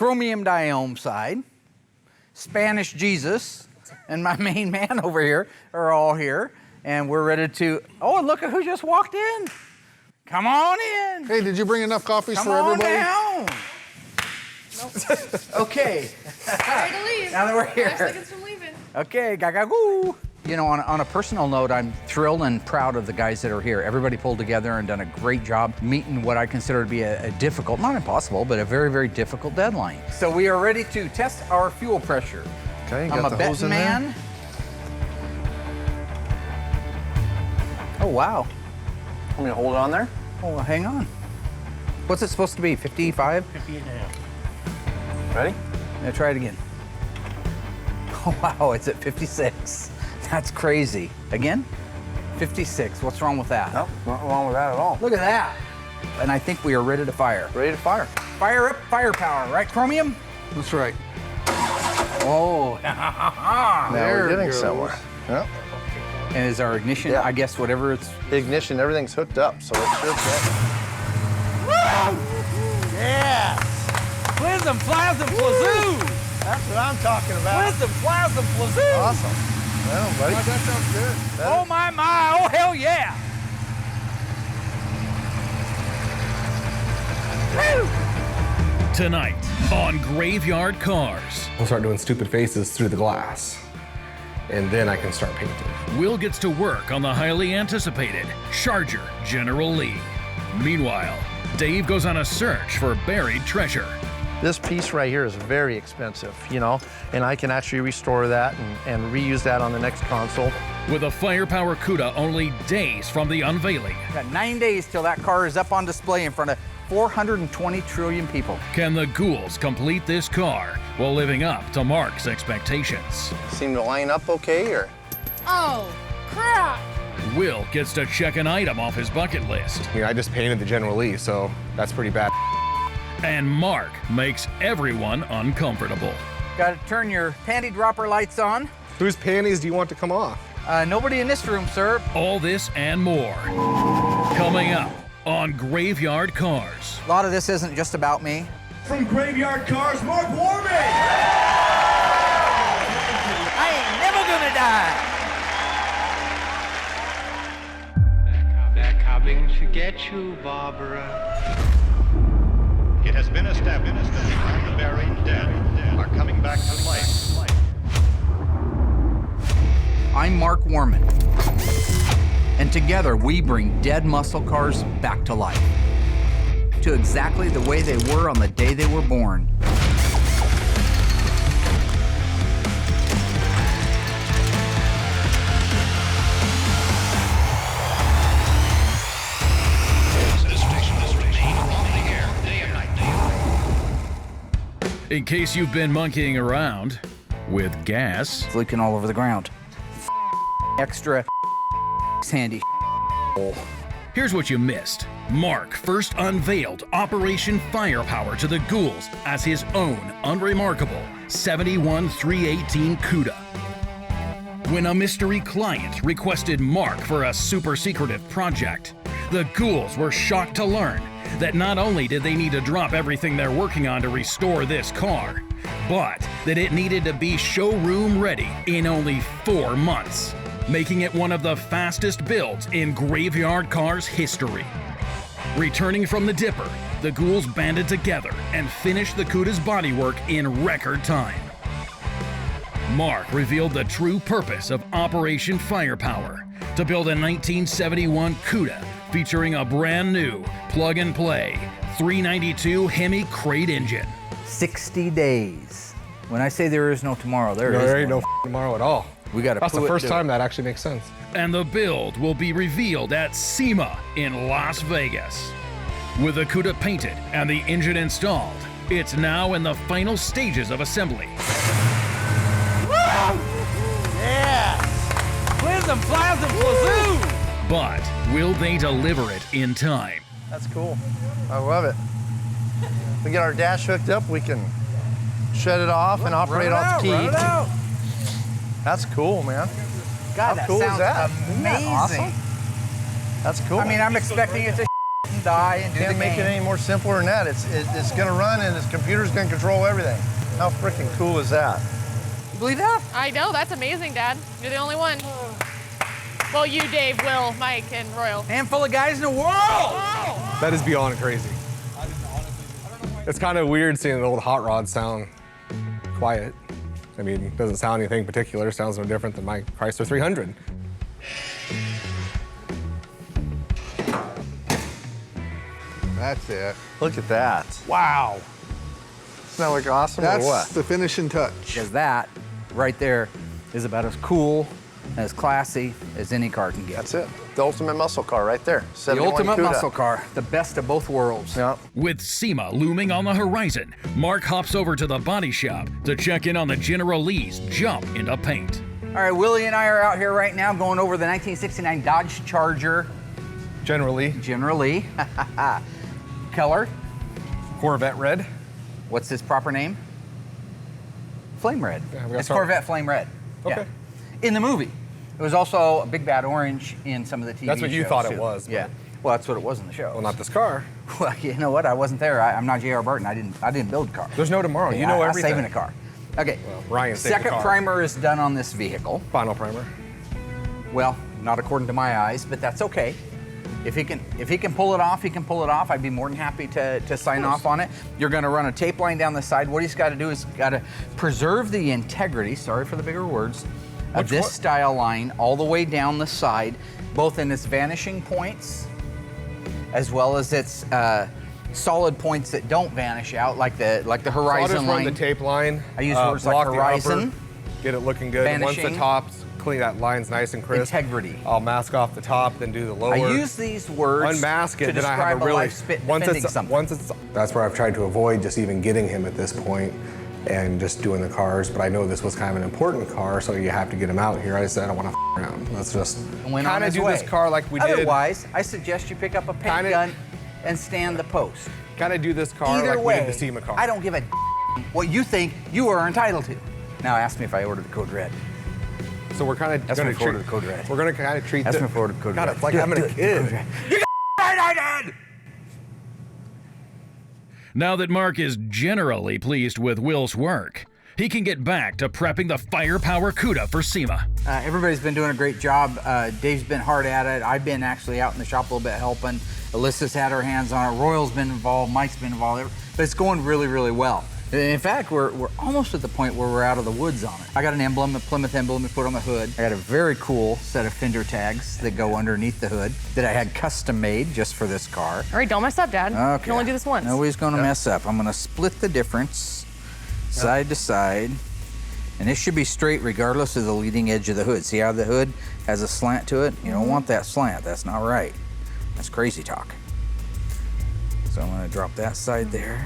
chromium diome side, Spanish Jesus, and my main man over here are all here. And we're ready to, oh, look at who just walked in. Come on in. Hey, did you bring enough coffees Come for on everybody? down. Okay. Ready to leave. Now that we're here. 5 seconds from leaving. Okay, gaga-goo. You know, on a personal note, I'm thrilled and proud of the guys that are here. Everybody pulled together and done a great job meeting what I consider to be a difficult, not impossible, but a very, very difficult deadline. So we are ready to test our fuel pressure. Okay, you I'm got a the hose betting in there? man. Oh, wow. Want me to hold it on there? Oh, well, hang on. What's it supposed to be, 55? 58.5. Ready? Now try it again. Oh, wow, it's at 56. That's crazy. Again? 56. What's wrong with that? No, not wrong with that at all. Look at that. And I think we are ready to fire. Ready to fire. Fire up firepower, right, Chromium? That's right. Oh, Now There we're it getting goes. somewhere. Yep. and is our ignition, Yeah. I guess, whatever it's... Ignition, everything's hooked up, so it should go. Yeah! Plism, plasm, plazoo! That's what I'm talking about. Plism, plasm, plazoo! Awesome. Well, buddy. Oh, that sounds good. Oh, my, oh, hell yeah! Woo! Tonight on Graveyard Cars, We'll start doing stupid faces through the glass, and then I can start painting. Will gets to work on the highly anticipated Charger General Lee. Meanwhile, Dave goes on a search for buried treasure. This piece right here is very expensive, you know, and I can actually restore that and reuse that on the next console. With a firepower Cuda only days from the unveiling, Got 9 days till that car is up on display in front of 420 trillion people. can the ghouls complete this car while living up to Mark's expectations? Seem to line up okay, or? Oh, crap. Will gets to check an item off his bucket list, You know, I just painted the General Lee, so that's pretty bad. and Mark makes everyone uncomfortable. Got to turn your panty dropper lights on. Whose panties do you want to come off? Nobody in this room, sir. All this and more coming up on Graveyard Cars. A lot of this isn't just about me. From Graveyard Cars, Mark Warman! I ain't never gonna die. They're coming to get you, Barbara. It has been established that the buried dead are coming back to life. I'm Mark Warman, and together we bring dead muscle cars back to life, to exactly the way they were on the day they were born. In case you've been monkeying around with gas, It's leaking all over the ground. Extra handy. here's what you missed. Mark first unveiled Operation Firepower to the ghouls as his own unremarkable 71318 Cuda. When a mystery client requested Mark for a super secretive project, the ghouls were shocked to learn that not only did they need to drop everything they're working on to restore this car, but that it needed to be showroom ready in only 4 months, making it one of the fastest builds in Graveyard Cars history. Returning from the Dipper, the ghouls banded together and finished the Cuda's bodywork in record time. Mark revealed the true purpose of Operation Firepower, to build a 1971 Cuda featuring a brand new plug-and-play 392 Hemi crate engine. 60 days. When I say there is no tomorrow, there is There ain't no one. tomorrow at all. We got to That's the first time that actually makes sense. And the build will be revealed at Sema in Las Vegas. With the Cuda painted and the engine installed, it's now in the final stages of assembly. Yeah! Plism, plasm, plazoo! But will they deliver it in time? That's cool. I love it. We get our dash hooked up, we can shut it off and operate off the key. Run it out. That's cool, man. God, How that cool is sounds that? amazing. Isn't that awesome? That's cool. I mean, I'm expecting it to and die and do the Can't make it game. any more simpler than that. It's gonna run and its computer's gonna control everything. How freaking cool is that? You believe that? I know, that's amazing, Dad. You're the only one. Well, you, Dave, Will, Mike, and Royal. Handful of guys in the world! That is beyond crazy. It's kind of weird seeing an old hot rod sound quiet. I mean, it doesn't sound anything particular. It sounds no different than my Chrysler 300. That's it. Look at that. Wow. Doesn't that look awesome That's or what? the finishing touch. Because that right there is about as cool and as classy as any car can get. That's it. The ultimate muscle car right there. The 71 ultimate Cuda. muscle car, the best of both worlds. Yeah. With Sema looming on the horizon, Mark hops over to the body shop to check in on the General Lee's jump into paint. All right, Willie and I are out here right now going over the 1969 Dodge Charger Generally, General Lee. Color, Corvette red. what's his proper name? Flame Red. Yeah, we got It's started. Corvette Flame Red. Okay. Yeah. In the movie. It was also a big bad orange in some of the TV shows. That's what you thought it too. was, but- Yeah. Well, that's what it was in the show. Well, not this car. Well, you know what? I wasn't there. I'm not J.R. Burton. I didn't build a car. There's no tomorrow. You know I'm everything. saving a car. Okay. Well, Ryan saved the Second car. primer is done on this vehicle. Final primer. Well, not according to my eyes, but that's okay. If he can pull it off, he can pull it off. I'd be more than happy to sign off on it. You're going to run a tape line down the side. What he's got to do is got to preserve the integrity. Sorry for the bigger words. Of this style line all the way down the side, both in its vanishing points, as well as its solid points that don't vanish out, like the So I'll horizon just run line. the tape line. I use words like block the horizon, upper, get it looking good. Once vanishing. the top's clean, that line's nice and crisp. Integrity. I'll mask off the top, then do the lower. I use these words unmask it, to then I describe have a really life defending something. That's where I've tried to avoid just even getting him at this point and just doing the cars. But I know this was kind of an important car, so you have to get him out here. I said I don't want to around. Let's just Went on kind of his do way. this car like we did. Otherwise, I suggest you pick up a paint Kinda- gun and stand the post. Kind of do this car Either like way, we did the Sema car. I don't give a what you think you are entitled to. Now ask me if I ordered the code red. So we're kind of That's going my forward to the code red. We're going to kind of treat. That's the- my forward to the code God, red. it's like Do it, having do a it, do it, kid. code red. You right, I did! Now that Mark is generally pleased with Will's work, he can get back to prepping the firepower Cuda for Sema. Everybody's been doing a great job. Dave's been hard at it. I've been actually out in the shop a little bit helping. Alyssa's had her hands on it. Royal's been involved. Mike's been involved. But it's going really, really well. In fact, we're almost at the point where we're out of the woods on it. I got an emblem, a Plymouth emblem to put on the hood. I got a very cool set of fender tags that go underneath the hood that I had custom made just for this car. All right, don't mess up, Dad. Okay. You can only do this once. Nobody's gonna mess up. I'm gonna split the difference side to side. And this should be straight regardless of the leading edge of the hood. See how the hood has a slant to it? You don't want that slant, that's not right. That's crazy talk. So I'm gonna drop that side there.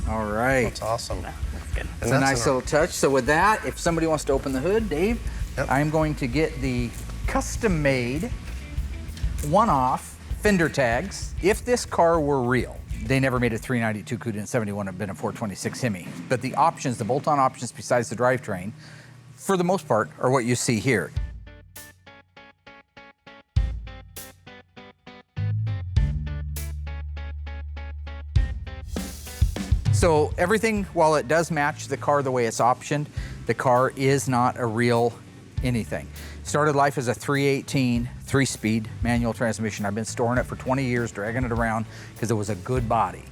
All right. That's awesome. It's a nice little touch. So with that, if somebody wants to open the hood, Dave, Yep. I'm going to get the custom-made, one-off fender tags. If this car were real, they never made a 392 Cuda in 71, it'd been a 426 Hemi. But the options, the bolt-on options besides the drivetrain, for the most part, are what you see here. So everything, while it does match the car the way it's optioned, the car is not a real anything. Started life as a 318, 3-speed manual transmission. I've been storing it for 20 years, dragging it around because it was a good body.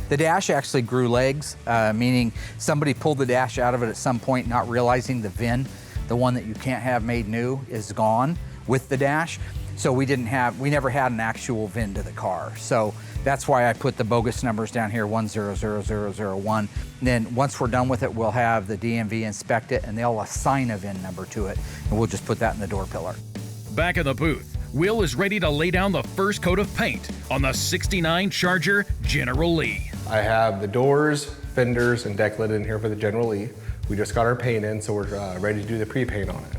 The dash actually grew legs, meaning somebody pulled the dash out of it at some point, not realizing the VIN, the one that you can't have made new, is gone with the dash. So we never had an actual VIN to the car. So that's why I put the bogus numbers down here, 100001. Then once we're done with it, we'll have the DMV inspect it and they'll assign a VIN number to it. And we'll just put that in the door pillar. Back in the booth, Will is ready to lay down the first coat of paint on the 69 Charger General Lee. I have the doors, fenders, and deck lid in here for the General Lee. We just got our paint in, so we're ready to do the pre-paint on it.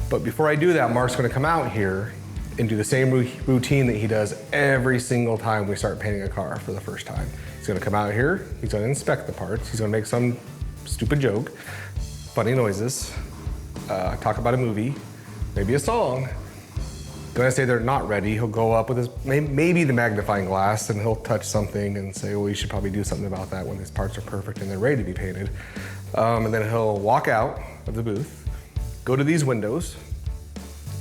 But before I do that, Mark's gonna come out here and do the same routine that he does every single time we start painting a car for the first time. He's gonna come out here, he's gonna inspect the parts, he's gonna make some stupid joke, funny noises, talk about a movie, maybe a song. When I say they're not ready, he'll go up with his, maybe the magnifying glass, and he'll touch something and say, well, you should probably do something about that when these parts are perfect and they're ready to be painted. And then he'll walk out of the booth, go to these windows,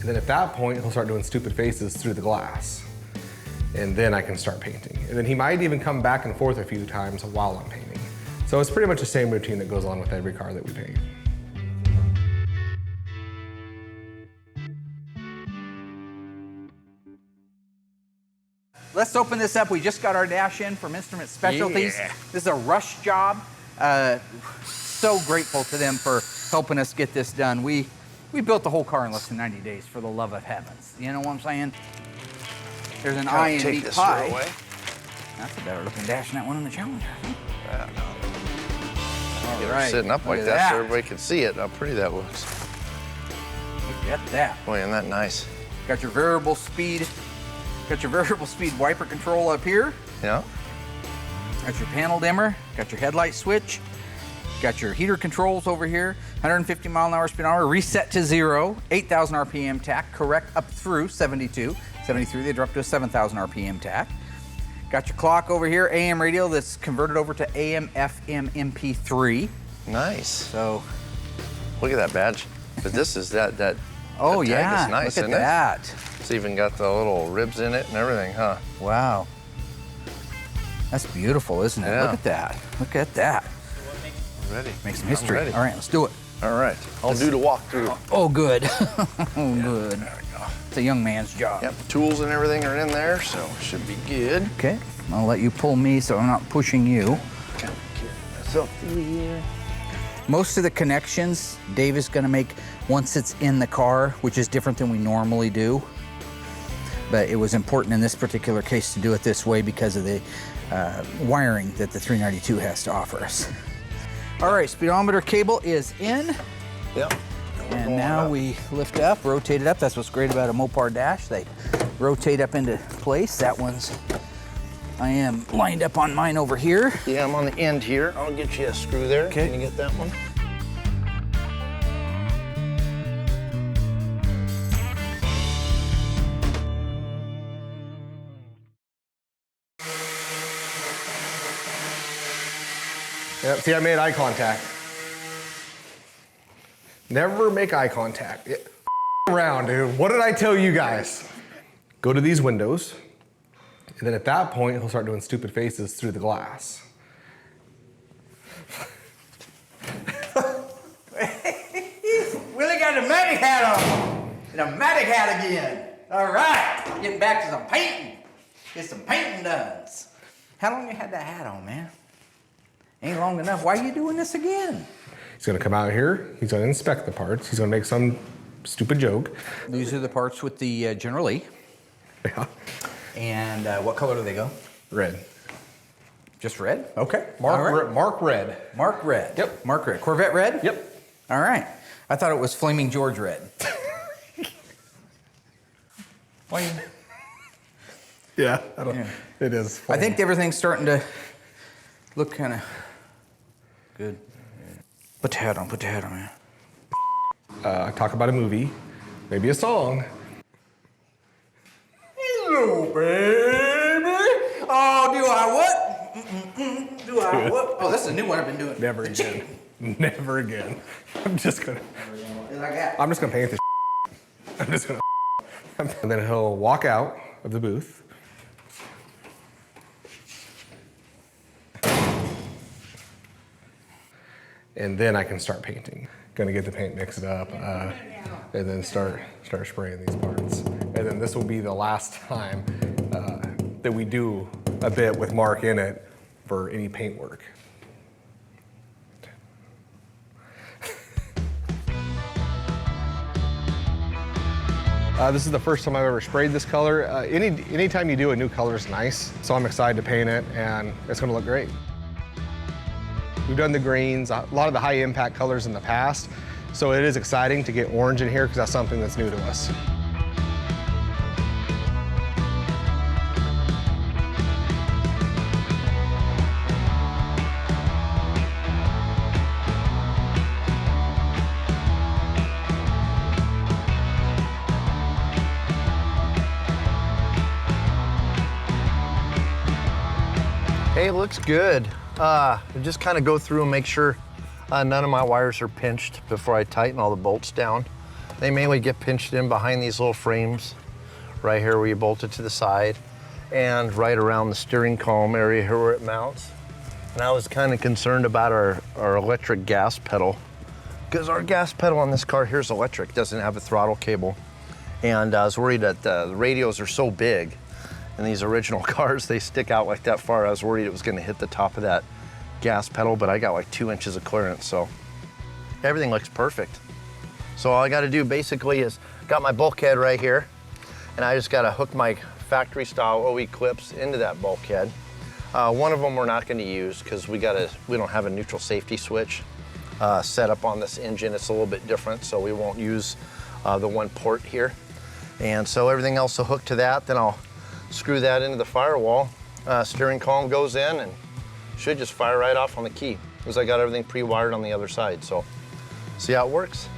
and then at that point, he'll start doing stupid faces through the glass. And then I can start painting. And then he might even come back and forth a few times while I'm painting. So it's pretty much the same routine that goes on with every car that we paint. Let's open this up. We just got our dash in from Instrument Specialties. Yeah. This is a rush job. So grateful to them for helping us get this done. We built the whole car in less than 90 days, for the love of heavens. You know what I'm saying? There's an eye in Take meat this pie. away. That's a better looking dash than that one in the Challenger. Yeah, no. All Get her right. sitting up Look like at that so everybody can see it, how pretty that looks. Look at that. Boy, isn't that nice? Got your variable speed. Got your variable speed wiper control up here. Yeah. Got your panel dimmer. Got your headlight switch. Got your heater controls over here. 150 mile an hour speedometer, reset to 0. 8,000 RPM tach, correct up through 72. 73, they dropped to a 7,000 RPM tach. Got your clock over here, AM radio that's converted over to AM, FM, MP3. Nice. So, Look at that badge. But this is that oh tag yeah, is nice, look at isn't that. It's even got the little ribs in it and everything, huh? Wow. That's beautiful, isn't it? Yeah. Look at that. Look at that. Ready. Make some I'm history. ready. All right, let's do it. All right. I'll do the walkthrough. Oh, good. Oh, good. There we go. It's a young man's job. Yep, tools and everything are in there, so should be good. Okay, I'll let you pull me so I'm not pushing you. Kind of carry myself through here. Most of the connections Dave is gonna make once it's in the car, which is different than we normally do. But it was important in this particular case to do it this way because of the wiring that the 392 has to offer us. All right, speedometer cable is in. Yep. And now we lift up, rotate it up. That's what's great about a Mopar dash. They rotate up into place. That one's, I am lined up on mine over here. Yeah, I'm on the end here. I'll get you a screw there. Okay. Can you get that one? Yep, see, I made eye contact. Never make eye contact. Around, dude. What did I tell you guys? Go to these windows, and then at that point, he'll start doing stupid faces through the glass. Willie got a medic hat on. And a medic hat again. All right, getting back to some painting. Get some painting done. How long you had that hat on, man? Ain't long enough. Why are you doing this again? He's gonna come out here, he's gonna inspect the parts, he's gonna make some stupid joke. These are the parts with the General Lee. Yeah. And what color do they go? Red. Just red? Okay. Mark, All right. Mark Red. Mark red. Yep. Mark red. Corvette red? Yep. All right. I thought it was Flaming George red. Why you... Yeah, Yeah. It is. I think everything's starting to look kind of good. Put the hat on, man. Talk about a movie, maybe a song. Hello, baby. Oh, do I what? Do I what? Oh, this is a new one I've been doing. Never again. Never again. I'm just gonna paint this. I'm just gonna. And then he'll walk out of the booth. And then I can start painting. Gonna get the paint mixed up, and then start spraying these parts. And then this will be the last time that we do a bit with Mark in it for any paint work. This is the first time I've ever sprayed this color. Anytime you do a new color is nice, so I'm excited to paint it, and it's gonna look great. We've done the greens, a lot of the high impact colors in the past, so it is exciting to get orange in here because that's something that's new to us. Hey, it looks good. Just kind of go through and make sure none of my wires are pinched before I tighten all the bolts down. They mainly get pinched in behind these little frames right here where you bolt it to the side and right around the steering column area here where it mounts. And I was kind of concerned about our electric gas pedal because our gas pedal on this car here is electric, doesn't have a throttle cable. And I was worried that the radios are so big in these original cars, they stick out like that far. I was worried it was gonna hit the top of that gas pedal, but I got like 2 inches of clearance, so everything looks perfect. So all I gotta do basically is, got my bulkhead right here, and I just gotta hook my factory style OE clips into that bulkhead. One of them we're not gonna use because we don't have a neutral safety switch set up on this engine. It's a little bit different, so we won't use the one port here. And so everything else will hook to that, then I'll screw that into the firewall. Steering column goes in and should just fire right off on the key because I got everything pre-wired on the other side. So see how it works.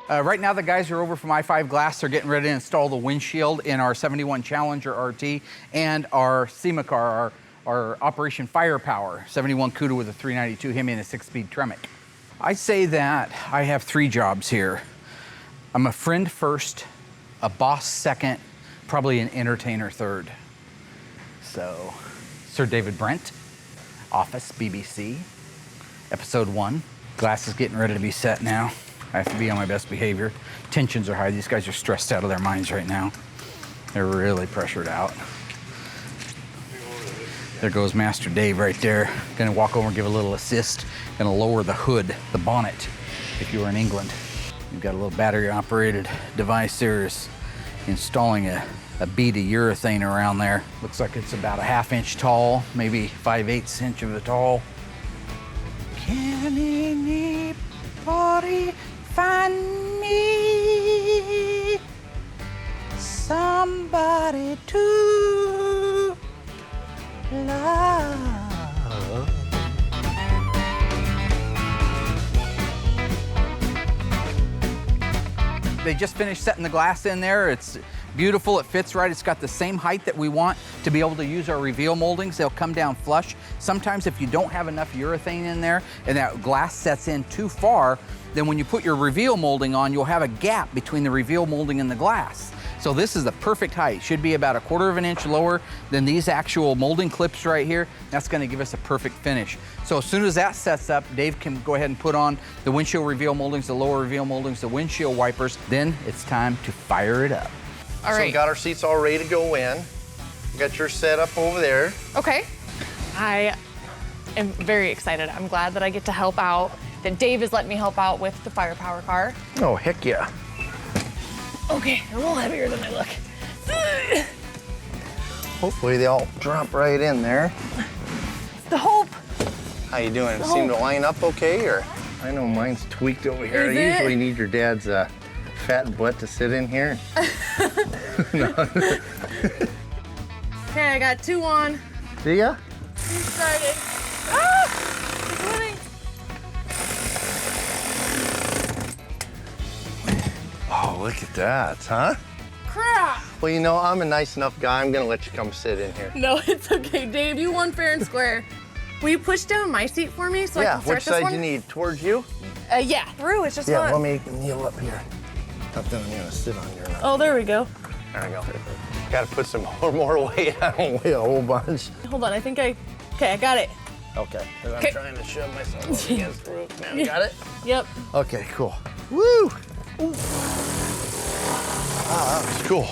Right now, the guys are over from I-5 Glass. They're getting ready to install the windshield in our 71 Challenger RT and our Sema car, our Operation Firepower, 71 Cuda with a 392 Hemi and a 6-speed Tremec. I say that I have 3 jobs here. I'm a friend first, a boss second, probably an entertainer third. So, Sir David Brent, Office, BBC, Episode 1. Glass is getting ready to be set now. I have to be on my best behavior. Tensions are high. These guys are stressed out of their minds right now. They're really pressured out. There goes Master Dave right there. Gonna walk over and give a little assist. Gonna lower the hood, the bonnet, if you were in England. You've got a little battery operated device there is installing a bead of urethane around there. Looks like it's about a 1/2 inch tall, maybe 5/8 inch of it tall. Can anybody find me somebody to love? They just finished setting the glass in there. It's beautiful, it fits right. It's got the same height that we want to be able to use our reveal moldings. They'll come down flush. Sometimes if you don't have enough urethane in there and that glass sets in too far, then when you put your reveal molding on, you'll have a gap between the reveal molding and the glass. So this is the perfect height. Should be about 1/4 inch lower than these actual molding clips right here. That's gonna give us a perfect finish. So as soon as that sets up, Dave can go ahead and put on the windshield reveal moldings, the lower reveal moldings, the windshield wipers. Then it's time to fire it up. All So right. we got our seats all ready to go in. Got your setup over there. Okay. I am very excited. I'm glad that I get to help out, that Dave is letting me help out with the Firepower car. Oh, heck yeah. Okay, a little heavier than I look. Hopefully they all drop right in there. The hope. How you doing? Seem to line up okay, or? I know mine's tweaked over here. Is I it? usually need your dad's fat butt to sit in here. Okay, I got 2 on. See ya? You started. Ah! It's winning. Oh, look at that, huh? Crap. Well, you know, I'm a nice enough guy. I'm gonna let you come sit in here. No, it's okay, Dave. You won fair and square. Will you push down my seat for me so I Yeah, can start which this side one? you need? Towards you? Yeah, through. It's just Yeah, fun. let me kneel up here. Up there, I'm gonna sit on your lap. Oh, there we go. There we go. Gotta put some more weight. I don't weigh a whole bunch. Hold on, I think I got it. Okay, 'cause I'm Okay. trying to shove myself up against the roof now. You got it? Yep. Okay, cool. Woo! Wow, that was cool.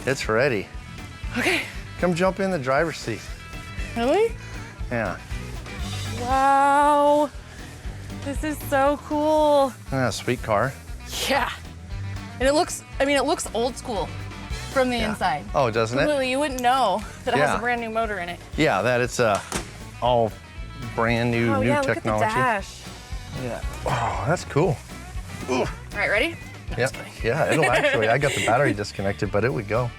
It's ready. Okay. Come jump in the driver's seat. Really? Yeah. Wow. This is so cool. Sweet car. Yeah. And it looks old school from the inside. Oh, doesn't it? Completely, you wouldn't know that it has Yeah. a brand new motor in it. Yeah, that it's all brand new, Oh new yeah, technology. look at the dash. Yeah. Oh, that's cool. Ooh. All right, ready? Yeah, it'll actually, I got the battery disconnected, but it would go.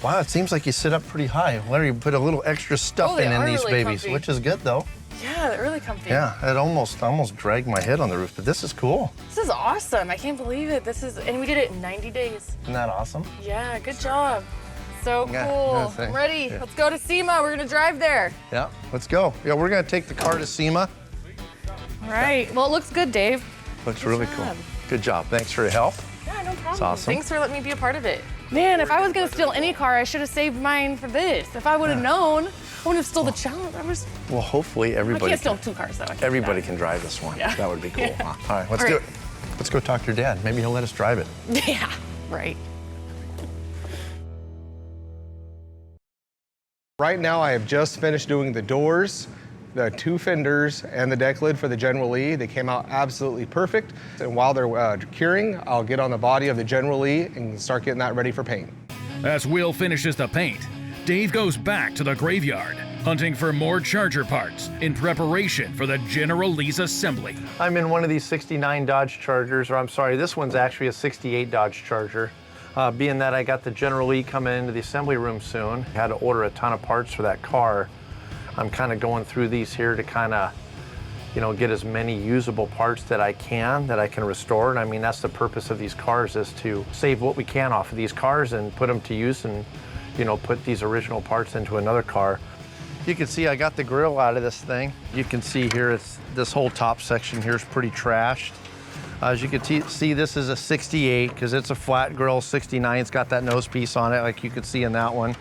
Wow, it seems like you sit up pretty high. Larry put a little extra stuff they in are these really babies, comfy. which is good though. Yeah, they're really comfy. Yeah, it almost dragged my head on the roof, but this is cool. This is awesome. I can't believe it. And we did it in 90 days. Isn't that awesome? Yeah, good job. so Yeah, cool. yeah, thanks. I'm ready. Yeah. Let's go to Sema. We're gonna drive there. Yeah, let's go. Yeah, we're gonna take the car to Sema. All right. Well, it looks good, Dave. Looks Good really job. cool. Good job. Thanks for your help. Yeah, no problem. It's awesome. Thanks for letting me be a part of it. Man, if I was gonna steal any car, I should have saved mine for this. If I would have known, I wouldn't have stole the challenge. Well, hopefully I everybody can't steal 2 cars though. I can't do everybody that. can drive this one. Yeah. That would be cool. Yeah. All right, let's All do right. it. Let's go talk to your dad. Maybe he'll let us drive it. Yeah, right. Right now, I have just finished doing the doors, the 2 fenders, and the deck lid for the General E. They came out absolutely perfect. And while they're curing, I'll get on the body of the General E and start getting that ready for paint. As Will finishes the paint, Dave goes back to the graveyard, hunting for more Charger parts in preparation for the General Lee's assembly. I'm in one of these 69 Dodge Chargers, or I'm sorry, this one's actually a 68 Dodge Charger. Being that I got the General E coming into the assembly room soon, had to order a ton of parts for that car. I'm kind of going through these here to kind of, you know, get as many usable parts that I can restore. And I mean, that's the purpose of these cars, is to save what we can off of these cars and put them to use and, you know, put these original parts into another car. You can see I got the grill out of this thing. You can see here, it's this whole top section here is pretty trashed. As you can see, this is a 68 because it's a flat grill. 69, it's got that nose piece on it like you could see in that one.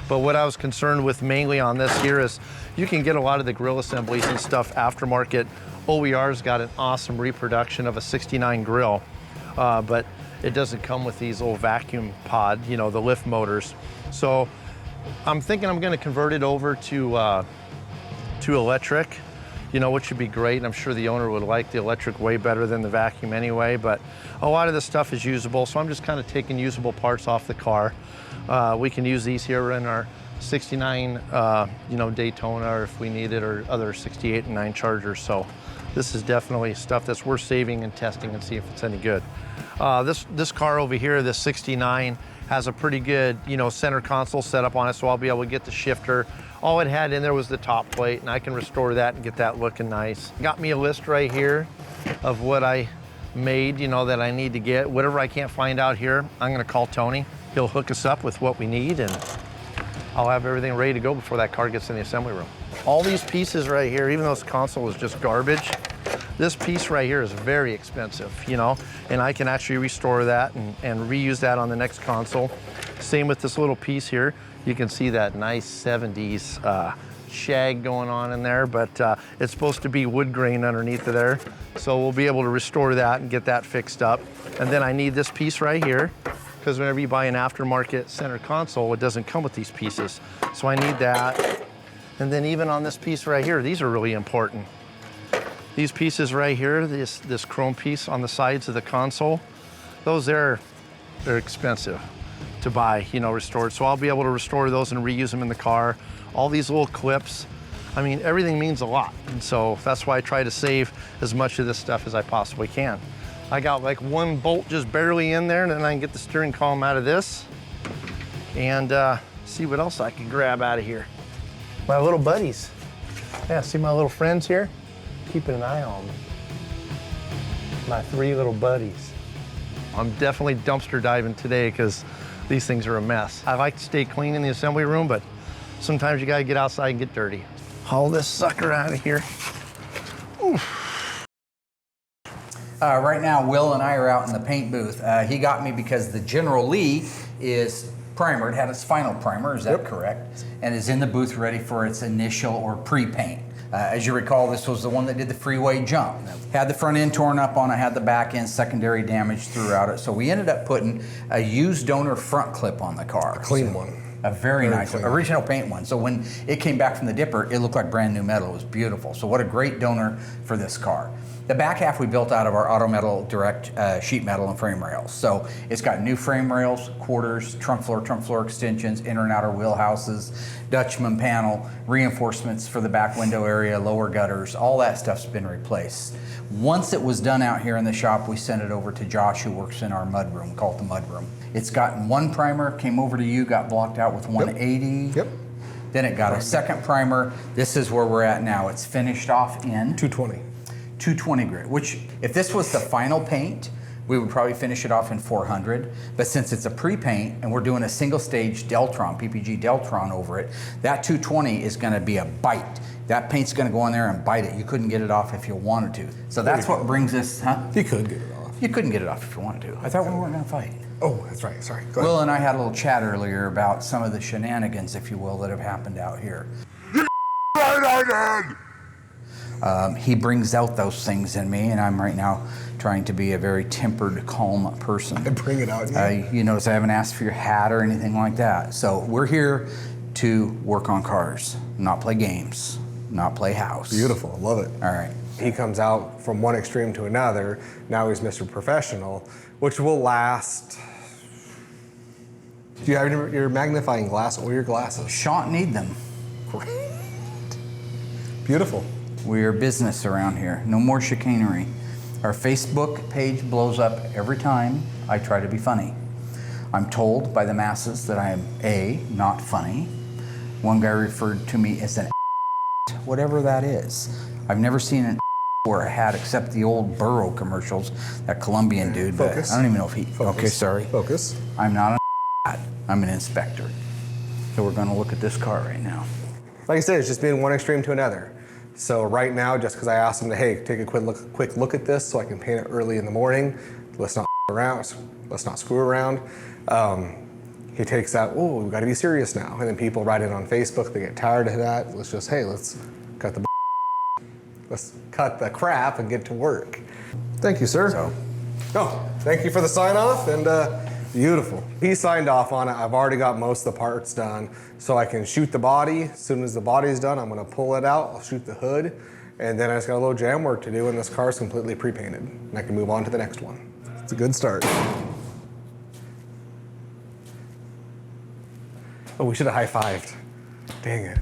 But what I was concerned with mainly on this here is you can get a lot of the grill assemblies and stuff aftermarket. OER's got an awesome reproduction of a 69 grill, but it doesn't come with these old vacuum pod, you know, the lift motors. So I'm thinking I'm gonna convert it over to electric, you know, which would be great. And I'm sure the owner would like the electric way better than the vacuum anyway, but a lot of this stuff is usable. So I'm just kind of taking usable parts off the car. We can use these here in our 69, you know, Daytona, or if we need it, or other 68 and 9 Chargers. So this is definitely stuff that's worth saving and testing and see if it's any good. This car over here, this 69, has a pretty good, you know, center console setup on it, so I'll be able to get the shifter. All it had in there was the top plate, and I can restore that and get that looking nice. Got me a list right here of what I made, you know, that I need to get. Whatever I can't find out here, I'm gonna call Tony. He'll hook us up with what we need, and I'll have everything ready to go before that car gets in the assembly room. All these pieces right here, even though this console is just garbage, this piece right here is very expensive, you know, and I can actually restore that and reuse that on the next console. Same with this little piece here. You can see that nice 70s shag going on in there, but it's supposed to be wood grain underneath of there. So we'll be able to restore that and get that fixed up. And then I need this piece right here, because whenever you buy an aftermarket center console, it doesn't come with these pieces. So I need that. And then even on this piece right here, these are really important. These pieces right here, this chrome piece on the sides of the console, those there, they're expensive to buy, you know, restored. So I'll be able to restore those and reuse them in the car. All these little clips, I mean, everything means a lot. And so that's why I try to save as much of this stuff as I possibly can. I got like one bolt just barely in there, and then I can get the steering column out of this and see what else I can grab out of here. My little buddies. Yeah, see my little friends here? Keeping an eye on them. My 3 little buddies. I'm definitely dumpster diving today because these things are a mess. I like to stay clean in the assembly room, but sometimes you gotta get outside and get dirty. Haul this sucker out of here. Oof. Right now, Will and I are out in the paint booth. He got me because the General Lee is primered, had its final primer, is that correct? And is in the booth ready for its initial or pre-paint. As you recall, this was the one that did the freeway jump. Had the front end torn up on it, had the back end secondary damage throughout it. So we ended up putting a used donor front clip on the car. A clean one. A very nice one, original paint one. So when it came back from the dipper, it looked like brand new metal. It was beautiful. So what a great donor for this car. The back half we built out of our Auto Metal Direct sheet metal and frame rails. So it's got new frame rails, quarters, trunk floor extensions, inner and outer wheel houses, Dutchman panel, reinforcements for the back window area, lower gutters, all that stuff's been replaced. Once it was done out here in the shop, we sent it over to Josh, who works in our mud room, called the mud room. It's gotten one primer, came over to you, got blocked out with 180. Yep. Then it got a second primer. This is where we're at now. It's finished off in 220. 220 grit, which if this was the final paint, we would probably finish it off in 400. But since it's a pre-paint and we're doing a single stage Deltron, PPG Deltron over it, that 220 is gonna be a bite. That paint's gonna go in there and bite it. You couldn't get it off if you wanted to. So that's what brings us, huh? You could get it off. You couldn't get it off if you wanted to. I thought we weren't gonna fight. Oh, that's right. Sorry. Go ahead. Will and I had a little chat earlier about some of the shenanigans, if you will, that have happened out here. He brings out those things in me, and I'm right now trying to be a very tempered, calm person. And bring it out in you. You notice I haven't asked for your hat or anything like that. So we're here to work on cars, not play games, not play house. Beautiful. Love it. All right. He comes out from one extreme to another. Now he's Mr. Professional, which will last. Do you have your magnifying glass or your glasses? Shan't need them. Great. Beautiful. We are business around here. No more chicanery. Our Facebook page blows up every time I try to be funny. I'm told by the masses that I am A, not funny. One guy referred to me as an whatever that is. I've never seen an wear a hat except the old Burrow commercials, that Colombian dude. Focus. But I don't even know if he, Focus. okay, sorry. Focus. I'm not a I'm an inspector. So we're gonna look at this car right now. Like I said, it's just been one extreme to another. So right now, just because I asked him to, hey, take a quick look at this so I can paint it early in the morning, let's not around, let's not screw around. He takes that, oh, we've got to be serious now. And then people write it on Facebook, they get tired of that. Let's just, hey, let's cut the crap and get to work. Thank you, sir. Thank you for the sign off, and beautiful. He signed off on it. I've already got most of the parts done, so I can shoot the body. As soon as the body's done, I'm gonna pull it out, I'll shoot the hood, and then I just got a little jam work to do, and this car's completely pre-painted, and I can move on to the next one. It's a good start. Oh, we should have high-fived. Dang it.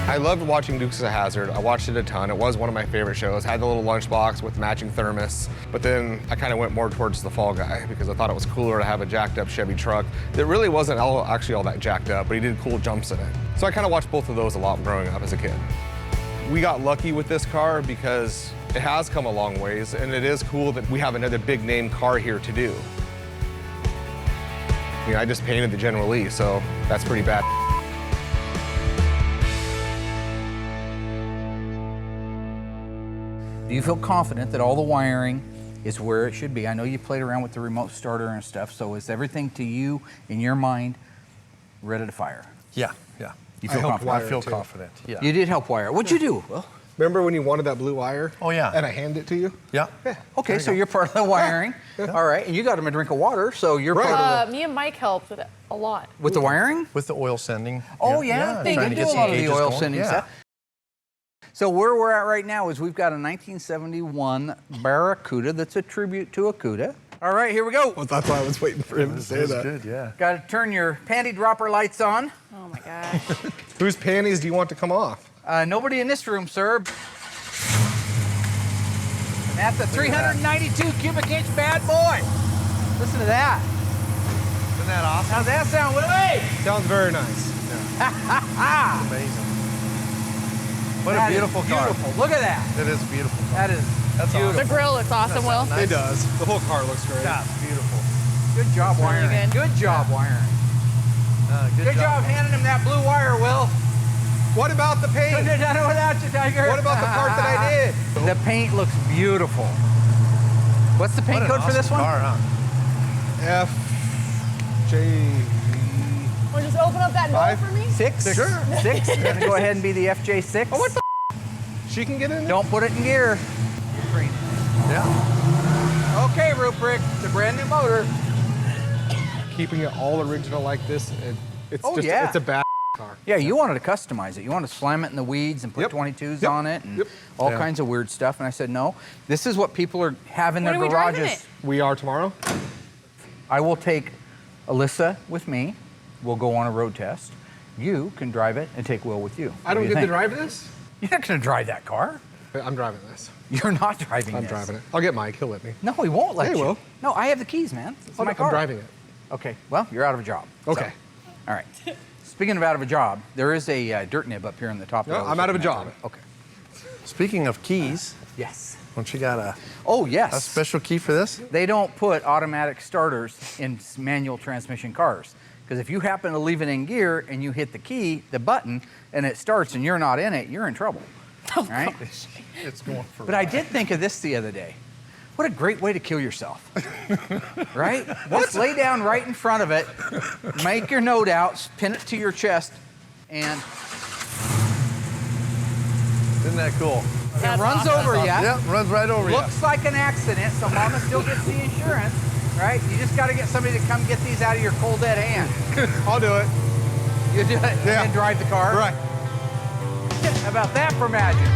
I loved watching Dukes of Hazzard. I watched it a ton. It was one of my favorite shows. Had the little lunchbox with matching thermos. But then I kind of went more towards the Fall Guy because I thought it was cooler to have a jacked up Chevy truck that really wasn't actually all that jacked up, but he did cool jumps in it. So I kind of watched both of those a lot growing up as a kid. We got lucky with this car because it has come a long ways, and it is cool that we have another big name car here to do. I just painted the General Lee, so that's pretty bad. Do you feel confident that all the wiring is where it should be? I know you played around with the remote starter and stuff, so is everything to you, in your mind, ready to fire? Yeah. You feel confident? I feel confident, yeah. You did help wire. What'd you do? Well, Remember when you wanted that blue wire? Oh, yeah. And I handed it to you? Yeah. okay, so you're part of the wiring. All right, and you got him a drink of water, so you're Right. part of Me and Mike helped with it a lot. with the wiring? With the oil sending. Oh, yeah, they trying do to get a some lot of the gauges oil going. sending Yeah. stuff. So where we're at right now is we've got a 1971 Barracuda that's a tribute to a Cuda. All right, here we go. Well, that's why I was waiting for him to say that. Good, yeah. Got to turn your panty dropper lights on. Oh my gosh. Whose panties do you want to come off? Nobody in this room, sir. That's a 392 cubic inch bad boy. Listen to that. Isn't that awesome? How's that sound, Willie? Sounds very nice. Amazing. What That a is beautiful car. Beautiful. Look at that. It is a beautiful car. That is That's beautiful. The grill looks awesome, Will. It does. The whole car looks great. Yeah, it's beautiful. Good job really wiring. good. Good job wiring. Good job handing him that blue wire, Will. What about the paint? Couldn't have done it without you, Tiger. What about the part that I did? The paint looks beautiful. What's the paint What an code for this awesome one? car, huh? FJ. Wanna just open up that Five. door for me? Six? Sure. Six? Gonna go ahead and be the FJ6. Oh, what the? She can get in there? Don't put it in gear. Yeah. Okay, Rupert, it's a brand new motor. Keeping it all original like this, it's Oh, just, yeah. it's a bad car. Yeah, you wanted to customize it. You wanted to slam it in the weeds and put Yep. 22s Yep. on it and Yep. all Yeah. kinds of weird stuff. And I said, no, this is what people have in When their are we driving garages. it? We are tomorrow? I will take Alyssa with me. We'll go on a road test. You can drive it and take Will with you. I don't What do you get to think? drive this? You're not going to drive that car. I'm driving this. You're not driving I'm this. driving it. I'll get Mike. He'll let me. No, he won't let Yeah, he you. will. No, I have the keys, man. It's my car. I'm driving it. Okay, well, you're out of a job. Okay. So, all right. Speaking of out of a job, there is a dirt nib up here in the top. No, I'm out of a job. Okay. Speaking of keys, Yes. don't you got a Oh, yes. a special key for this? They don't put automatic starters in manual transmission cars. Because if you happen to leave it in gear and you hit the key, the button, and it starts and you're not in it, you're in trouble. All right? It's going for. But I did think of this the other day. What a great way to kill yourself. Right? Just lay down right in front of it, make your note out, pin it to your chest, and Isn't that cool? it runs over you. Yep, runs right over you. Looks like an accident, so mama still gets the insurance, right? You just got to get somebody to come get these out of your cold dead hand. I'll do it. You do it and Yeah. then drive the car. Right. How about that for magic?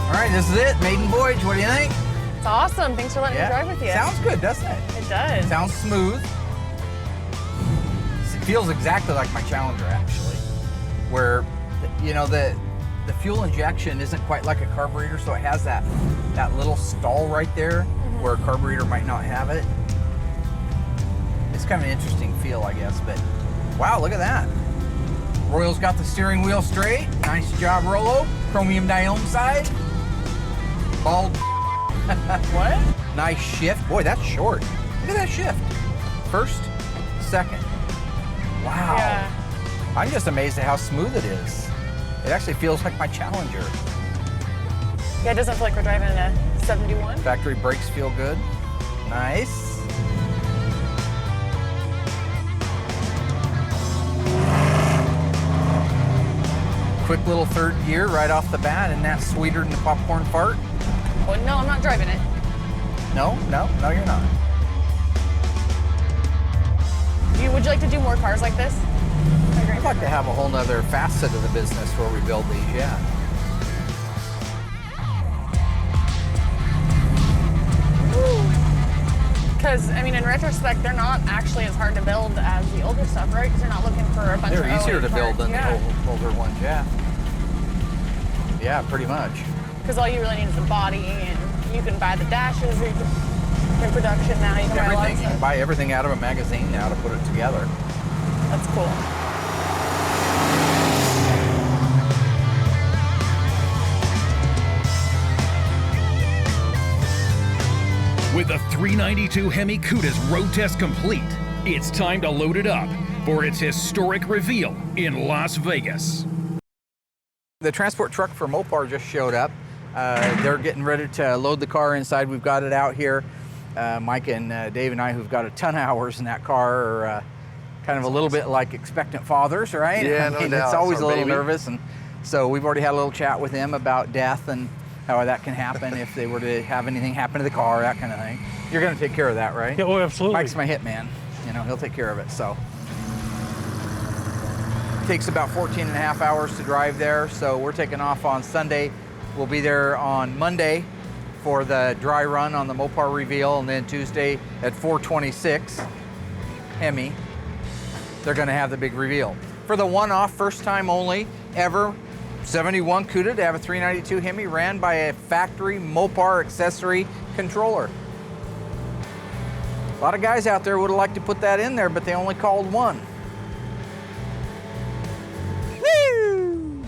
All right, this is it. Maiden voyage. What do you think? It's awesome. Thanks for letting me drive with you. Sounds good, doesn't it? It does. Sounds smooth. It feels exactly like my Challenger, actually, where, you know, the fuel injection isn't quite like a carburetor, so it has that little stall right there where a carburetor might not have it. It's kind of an interesting feel, I guess, but wow, look at that. Royal's got the steering wheel straight. Nice job, Rolo. Chromium diome side. Bald. What? Nice shift. Boy, that's short. Look at that shift. First, second. Wow. Yeah. I'm just amazed at how smooth it is. It actually feels like my Challenger. Yeah, it doesn't feel like we're driving a 71. Factory brakes feel good. Nice. Quick little third gear right off the bat, and that's sweeter than the popcorn fart. Oh, no, I'm not driving it. No, you're not. Would you like to do more cars like this? I'd like to have a whole nother facet of the business where we build these, yeah. Because, I mean, in retrospect, they're not actually as hard to build as the older stuff, right? Because you're not looking for a bunch of They're easier to 08 build than parts. the older ones, yeah. Yeah, pretty much. Because all you really need is a body, and you can buy the dashes. Or you can, in production now, you can buy a lot of Everything. You can stuff. buy everything out of a magazine now to put it together. That's cool. With the 392 Hemi Cuda's road test complete, it's time to load it up for its historic reveal in Las Vegas. The transport truck for Mopar just showed up. They're getting ready to load the car inside. We've got it out here. Mike and Dave and I, who've got a ton of hours in that car, are kind of a little bit like expectant fathers, right? Yeah, I no mean, doubt. it's always It's a our little baby. nervous, and so we've already had a little chat with him about death and how that can happen if they were to have anything happen to the car, that kind of thing. You're going to take care of that, right? Yeah, oh, absolutely. Mike's my hitman. You know, he'll take care of it. So it takes about 14 and a half hours to drive there. So we're taking off on Sunday. We'll be there on Monday for the dry run on the Mopar reveal, and then Tuesday at 426 Hemi, they're going to have the big reveal. For the one-off, first time only ever 71 Cuda to have a 392 Hemi ran by a factory Mopar accessory controller. A lot of guys out there would have liked to put that in there, but they only called one. Woo!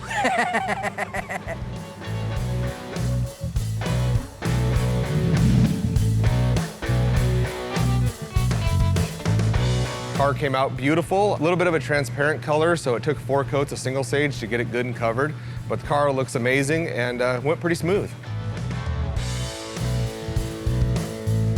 Car came out beautiful, a little bit of a transparent color, so it took 4 coats of single sage to get it good and covered. But the car looks amazing and went pretty smooth.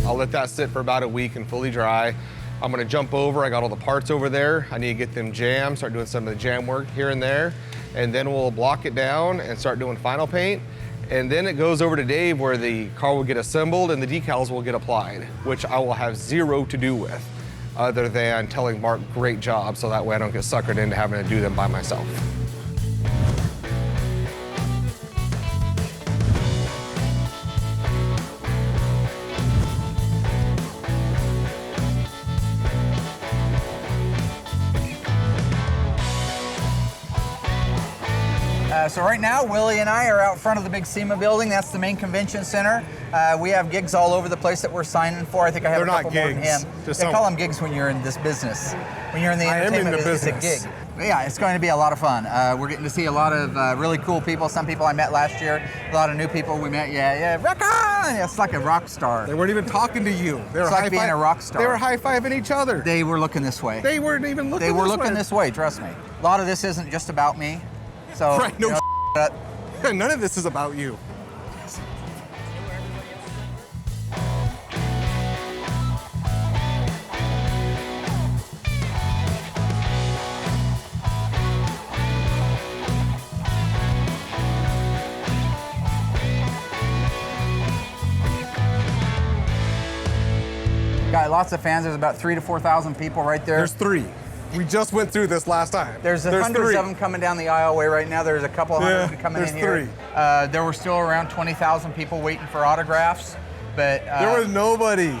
I'll let that sit for about a week and fully dry. I'm gonna jump over, I got all the parts over there. I need to get them jammed, start doing some of the jam work here and there. And then we'll block it down and start doing final paint. And then it goes over to Dave where the car will get assembled and the decals will get applied, which I will have zero to do with, other than telling Mark, great job, so that way I don't get suckered into having to do them by myself. So right now, Willie and I are out front of the big SEMA building. That's the main convention center. We have gigs all over the place that we're signing for. I think I have They're a couple not more than gigs. him. Just They some- call them gigs when you're in this business. When you're in the I am in entertainment the business, business. it's a gig. But yeah, it's going to be a lot of fun. We're getting to see a lot of really cool people. Some people I met last year. A lot of new people we met. Yeah, rock on! It's like a rock star. They weren't even talking to you. They were It's like being a rock star. They were high-fiving each other. They were looking this way. They weren't even looking They were this looking way. this way, trust me. A lot of this isn't just about me. So, Right, no None of this is about you. got lots of fans. There's about 3,000 to 4,000 people right there. There's 3. We just went through this last time. There's hundreds 3. of them coming down the aisleway right now. There's a couple hundred coming in here. There's 3. There were still around 20,000 people waiting for autographs, but There was nobody.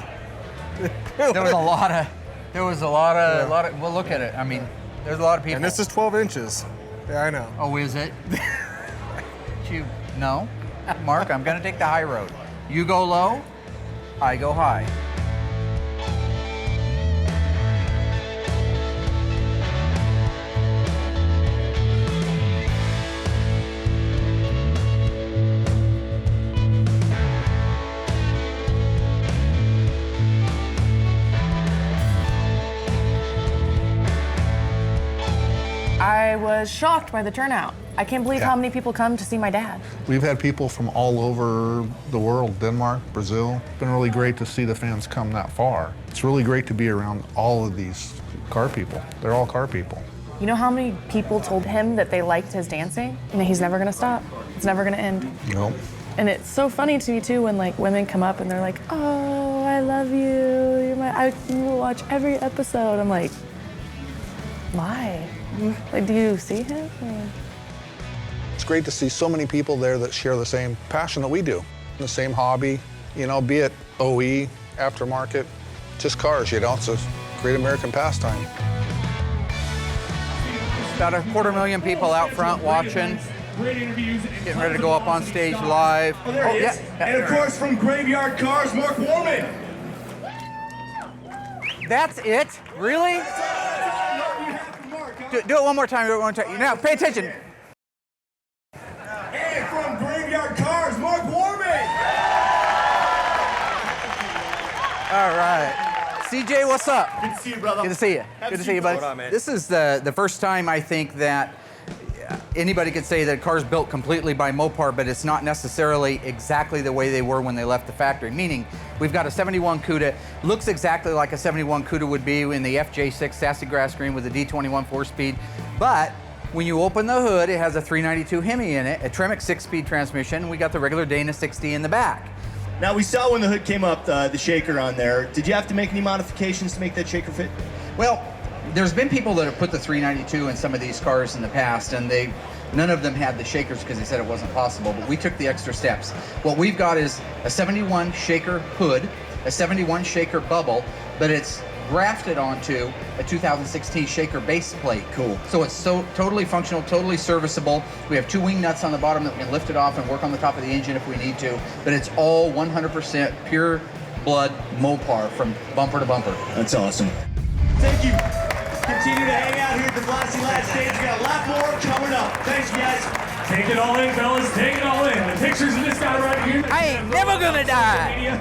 there was a lot of. Well, look at it. I mean, there's a lot of people. And this is 12 inches. Yeah, I know. Oh, is it? No, Mark. I'm gonna take the high road. You go low, I go high. I was shocked by the turnout. I can't believe how many people come to see my dad. We've had people from all over the world, Denmark, Brazil. It's been really great to see the fans come that far. It's really great to be around all of these car people. They're all car people. You know how many people told him that they liked his dancing? And that he's never gonna stop. It's never gonna end. Nope. And it's so funny to me too when like women come up and they're like, "Oh, I love you. I will watch every episode." I'm like, why? Like, do you see him? Or... It's great to see so many people there that share the same passion that we do, the same hobby, you know, be it OE, aftermarket, just cars, you know, it's a great American pastime. About 250,000 people out front watching, getting ready to go up on stage live. Oh, there he is. And of course, from Graveyard Cars, Mark Warman. That's it? Really? Do it one more time. Do it one more time. Now, pay attention. And from Graveyard Cars, Mark Warman. All right. CJ, what's up? Good to see you, brother. Good to see you. Good to see you, buddy. What's up, man? This is the first time I think that anybody could say that a car's built completely by Mopar, but it's not necessarily exactly the way they were when they left the factory. Meaning, we've got a 71 Cuda, looks exactly like a 71 Cuda would be in the FJ6 sassy grass green with a D21 4-speed, but when you open the hood, it has a 392 Hemi in it, a Tremec 6-speed transmission, and we got the regular Dana 60 in the back. Now, we saw when the hood came up, the shaker on there. Did you have to make any modifications to make that shaker fit? Well, there's been people that have put the 392 in some of these cars in the past, and none of them had the shakers because they said it wasn't possible, but we took the extra steps. What we've got is a 71 shaker hood, a 71 shaker bubble, but it's grafted onto a 2016 shaker base plate. Cool. So it's so totally functional, totally serviceable. We have 2 wing nuts on the bottom that we can lift it off and work on the top of the engine if we need to, but it's all 100% pure blood Mopar from bumper to bumper. That's awesome. Thank you. Continue to hang out here at the Blasty Last Stage. We got a lot more coming up. Thanks, guys. Take it all in, fellas. Take it all in. The pictures of this guy right here. I ain't never gonna die.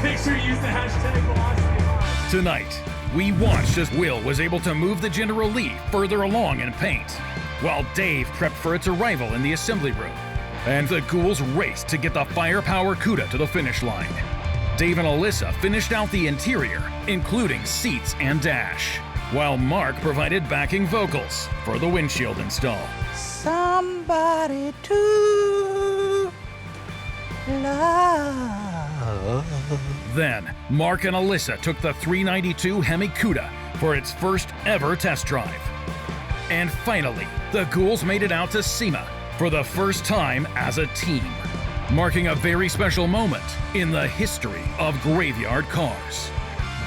Make sure you use the hashtag Velocity. Tonight, we watched as Will was able to move the General Lee further along in paint, while Dave prepped for its arrival in the assembly room, and the ghouls raced to get the firepower Cuda to the finish line. Dave and Alyssa finished out the interior, including seats and dash, while Mark provided backing vocals for the windshield install. Somebody to love. Then, Mark and Alyssa took the 392 Hemi Cuda for its first ever test drive. And finally, the ghouls made it out to SEMA for the first time as a team, marking a very special moment in the history of Graveyard Cars.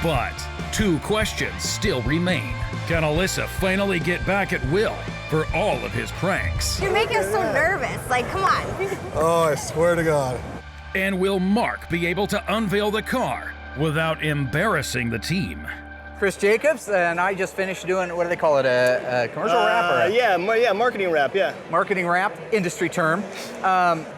But 2 questions still remain. Can Alyssa finally get back at Will for all of his pranks? You make us so nervous. Like, come on. Oh, I swear to God. And will Mark be able to unveil the car without embarrassing the team? Chris Jacobs and I just finished doing, what do they call it, a commercial wrap? Or yeah, marketing wrap, yeah. Marketing wrap, industry term.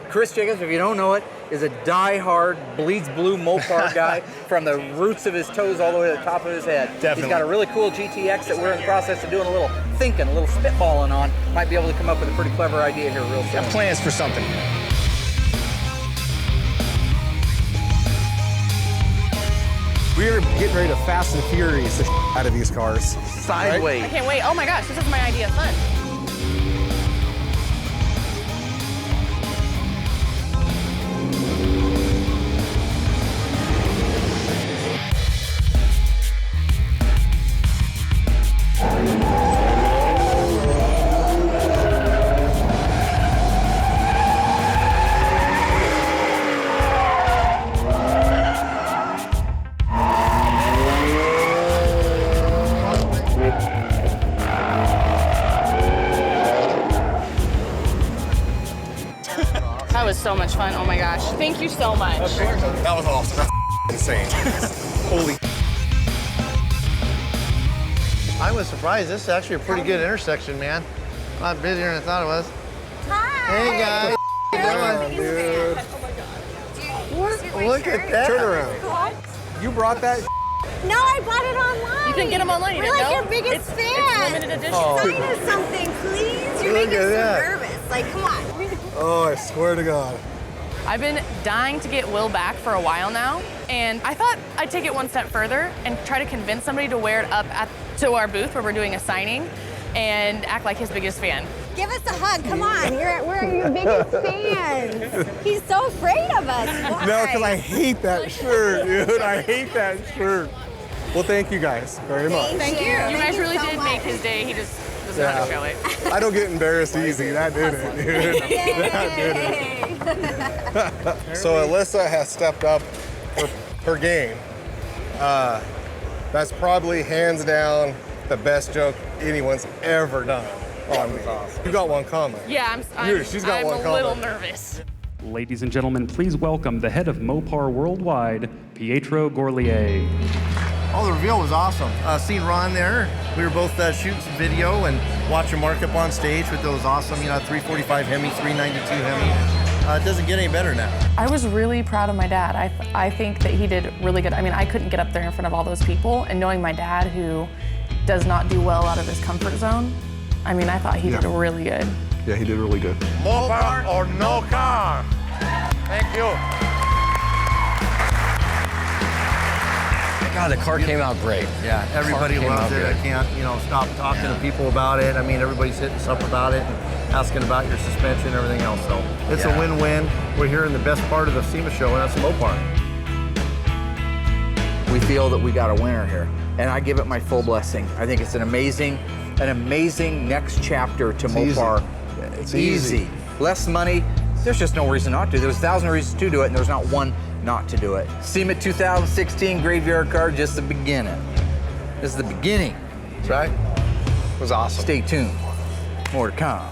Chris Jacobs, if you don't know it, is a die-hard, bleeds blue Mopar guy from the roots of his toes all the way to the top of his head. Definitely. He's got a really cool GTX that we're in the process of doing a little thinking, a little spitballing on. Might be able to come up with a pretty clever idea here real soon. Got plans for something. We're getting ready to Fast and Furious the out of these cars. Sideways. I can't wait. Oh my gosh, this is my idea of fun. That was so much fun. Oh my gosh. Thank you so much. That was awesome. That's insane. Holy. I was surprised. This is actually a pretty good intersection, man. A lot busier than I thought it was. Hi. Hey, guys. How you doing? Look at that. Turn around. You brought that? No, I bought it online. You can get them online. You We're didn't like know? your biggest It's fan. limited edition. Sign us something, please. You're Look making at us that. so nervous. Like, come on. Oh, I swear to God. I've been dying to get Will back for a while now, and I thought I'd take it one step further and try to convince somebody to wear it up to our booth where we're doing a signing and act like his biggest fan. Give us a hug. Come on. We're your biggest fans. He's so afraid of us. Why? No, because I hate that shirt, dude. I hate that shirt. Well, thank you guys very much. Thank you. You guys really did make his day. He just doesn't know how to show it. I don't get embarrassed easy. That did it, dude. That did it. So Alyssa has stepped up her game. That's probably hands down the best joke anyone's ever done on me. You got one comment. Yeah, She's got I'm one a comment. little nervous. Ladies and gentlemen, please welcome the head of Mopar Worldwide, Pietro Gorlier. Oh, the reveal was awesome. Seeing Ron there, we were both shooting some video and watching Mark up on stage with those awesome, 345 Hemi, 392 Hemi. It doesn't get any better now. I was really proud of my dad. I think that he did really good. I mean, I couldn't get up there in front of all those people, and knowing my dad, who does not do well out of his comfort zone, I mean, I thought he did really good. Yeah, he did really good. Mopar or no car. Thank you. God, the car came out great. Yeah, everybody loves it. I can't, stop talking to people about it. I mean, everybody's hitting us up about it and asking about your suspension and everything else. So it's a win-win. We're here in the best part of the SEMA show, and that's Mopar. We feel that we got a winner here, and I give it my full blessing. I think it's an amazing next chapter to Mopar. It's easy. Less money. There's just no reason not to. There's 1,000 reasons to do it, and there's not one not to do it. SEMA 2016 Graveyard Car, just the beginning. This is the beginning. That's right. It was awesome. Stay tuned. More to come.